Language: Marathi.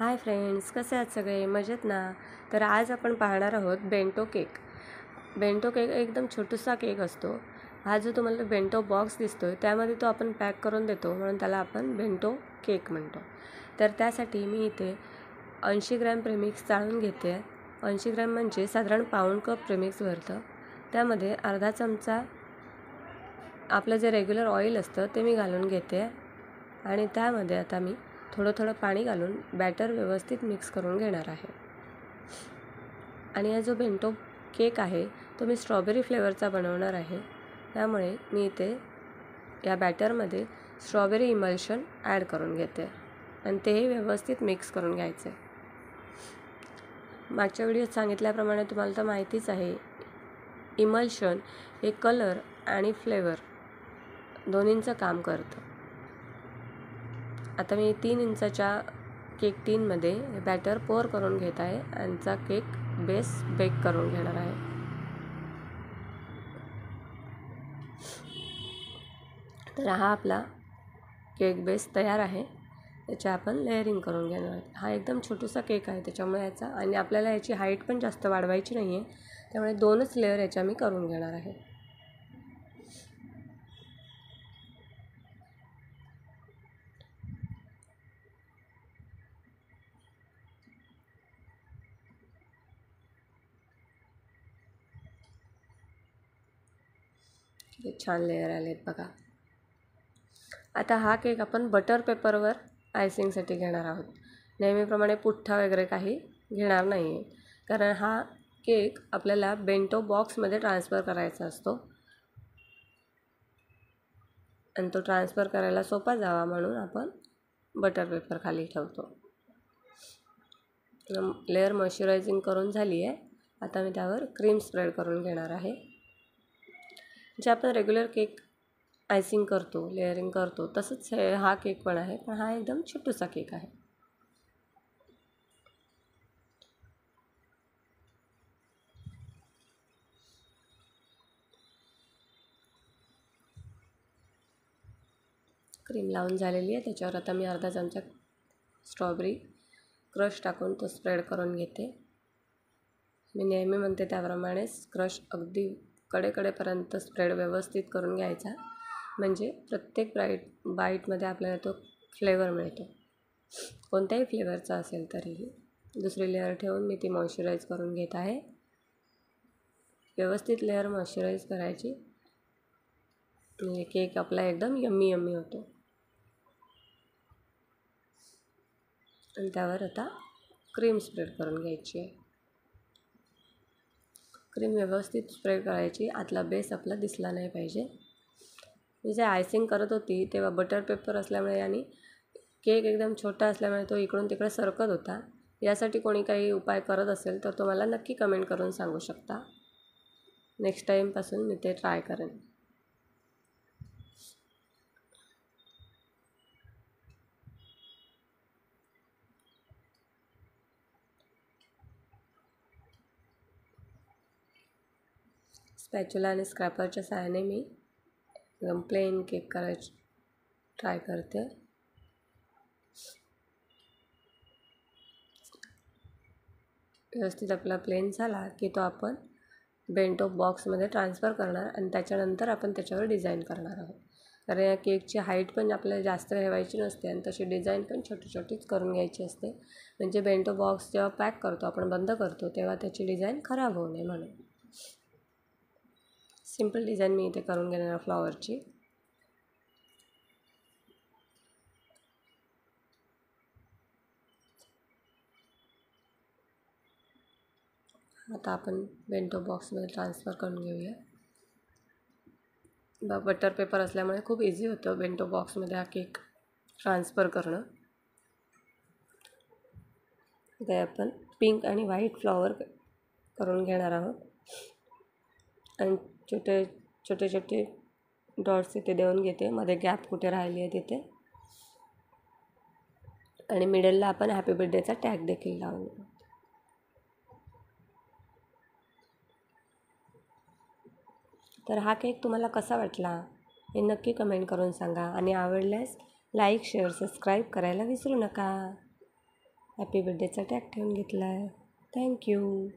हाय फ्रेंड्स, कसे आहात सगळे? मजेत ना? तर आज आपण पाहणार आहोत बेंटो केक. बेंटो केक एकदम छोटासा केक असतो. हा जो तुम्हाला बेंटो बॉक्स दिसतोय त्यामध्ये तो आपण पॅक करून देतो, म्हणून त्याला आपण बेंटो केक म्हणतो. तर त्यासाठी मी इथे 80 ग्रॅम प्रेमिक्स चाळून घेते. 80 ग्रॅम म्हणजे साधारण पाऊण कप प्रेमिक्स भरतं. त्यामध्ये अर्धा चमचा आपलं जे रेग्युलर ऑइल असतं ते मी घालून घेते आणि त्यामध्ये आता मी थोडं पाणी घालून बॅटर व्यवस्थित मिक्स करून घेणार आहे. आणि हा जो बेंटो केक आहे तो मी स्ट्रॉबेरी फ्लेवरचा बनवणार आहे, त्यामुळे मी इथे या बॅटरमध्ये स्ट्रॉबेरी इमल्शन ॲड करून घेते आणि तेही व्यवस्थित मिक्स करून घ्यायचे. मागच्या व्हिडिओत सांगितल्याप्रमाणे तुम्हाला तर माहितीच आहे, इमल्शन हे कलर आणि फ्लेवर दोन्हींचं काम करतं. आता मी 3 इंचाच्या केक टीनमध्ये बॅटर पोर करून घेत आहे आणि चा केक बेस बेक करून घेणार आहे. तर हा आपला केक बेस तयार आहे. त्याचे आपण लेअरिंग करून घेणार आहे. हा एकदम छोटासा केक आहे, त्याच्यामुळे याचा आणि आपल्याला याची हाईट पण जास्त वाढवायची नाही आहे, त्यामुळे 2च लेअर याच्या मी करून घेणार आहे. छान लेअर आलेत बघा. आता हा केक आपण बटर पेपरवर आयसिंगसाठी घेणार आहोत. नेहमीप्रमाणे पुठ्ठा वगैरे काही घेणार नाही आहे, कारण हा केक आपल्याला बेंटो बॉक्समध्ये ट्रान्सफर करायचा असतो आणि तो ट्रान्सफर करायला सोपा जावा म्हणून आपण बटर पेपर खाली ठेवतो. लेअर मॉइश्चरायझिंग करून झाली आहे. आता मी त्यावर क्रीम स्प्रेड करून घेणार आहे. जे आपण रेग्युलर केक आयसिंग करतो, लेअरिंग करतो, तसंच हा केक पण आहे, पण हा एकदम छोटासा केक आहे. क्रीम लावून झालेली आहे. त्याच्यावर आता मी अर्धा चमचा स्ट्रॉबेरी क्रश टाकून तो स्प्रेड करून घेते. मी नेहमी म्हणते त्याप्रमाणेच क्रश अगदी कडेकडेपर्यंत स्प्रेड व्यवस्थित करून घ्यायचा, म्हणजे प्रत्येक बाईटमध्ये आपल्याला तो फ्लेवर मिळतो, कोणत्याही फ्लेवरचा असेल तरीही. दुसरी लेअर ठेवून मी ती मॉइश्चराईज करून घेत आहे. व्यवस्थित लेअर मॉइश्चराईज करायची, म्हणजे केक आपला एकदम यम्मी होतो. आणि त्यावर आता क्रीम स्प्रेड करून घ्यायची आहे. क्रीम व्यवस्थित स्प्रेड करायची, आतला बेस आपला दिसला नाही पाहिजे. मी जे आयसिंग करत होती तेव्हा बटर पेपर असल्यामुळे आणि केक एकदम छोटा असल्यामुळे तो इकडून तिकडे सरकत होता. यासाठी कोणी काही उपाय करत असेल तर तो मला नक्की कमेंट करून सांगू शकता. नेक्स्ट टाईमपासून मी ते ट्राय करेन. स्पॅच्युला आणि स्क्रॅपरच्या सहाय्याने मी एकदम प्लेन केक करायची ट्राय करते. व्यवस्थित आपला प्लेन झाला की तो आपण बेंटो बॉक्समध्ये ट्रान्सफर करणार आणि त्याच्यानंतर आपण त्याच्यावर डिझाईन करणार आहोत. कारण या केकची हाईट पण आपल्याला जास्त ठेवायची नसते आणि तशी डिझाईन पण छोटीच करून घ्यायची असते, म्हणजे बेंटो बॉक्स जेव्हा पॅक करतो, आपण बंद करतो, तेव्हा त्याची डिझाईन खराब होऊ नये म्हणून. सिम्पल डिझाईन मी इथे करून घेणार फ्लॉवरची. आता आपण बेंटो बॉक्समध्ये ट्रान्सफर करून घेऊया. बटर पेपर असल्यामुळे खूप इझी होतं बेंटो बॉक्समध्ये हा केक ट्रान्सफर करणं. ते आपण पिंक आणि व्हाईट फ्लॉवर करून घेणार आहोत आणि छोटे डॉट्स इथे देऊन घेते, मध्ये गॅप कुठे राहिली आहे तिथे, आणि मिडलला आपण हॅपी बर्थडेचा टॅग देखील लावून. तर हा केक तुम्हाला कसा वाटला हे नक्की कमेंट करून सांगा आणि आवडल्यास लाईक, शेअर, सबस्क्राईब करायला विसरू नका. हॅपी बड्डेचा टॅग ठेवून घेतला आहे. थँक्यू.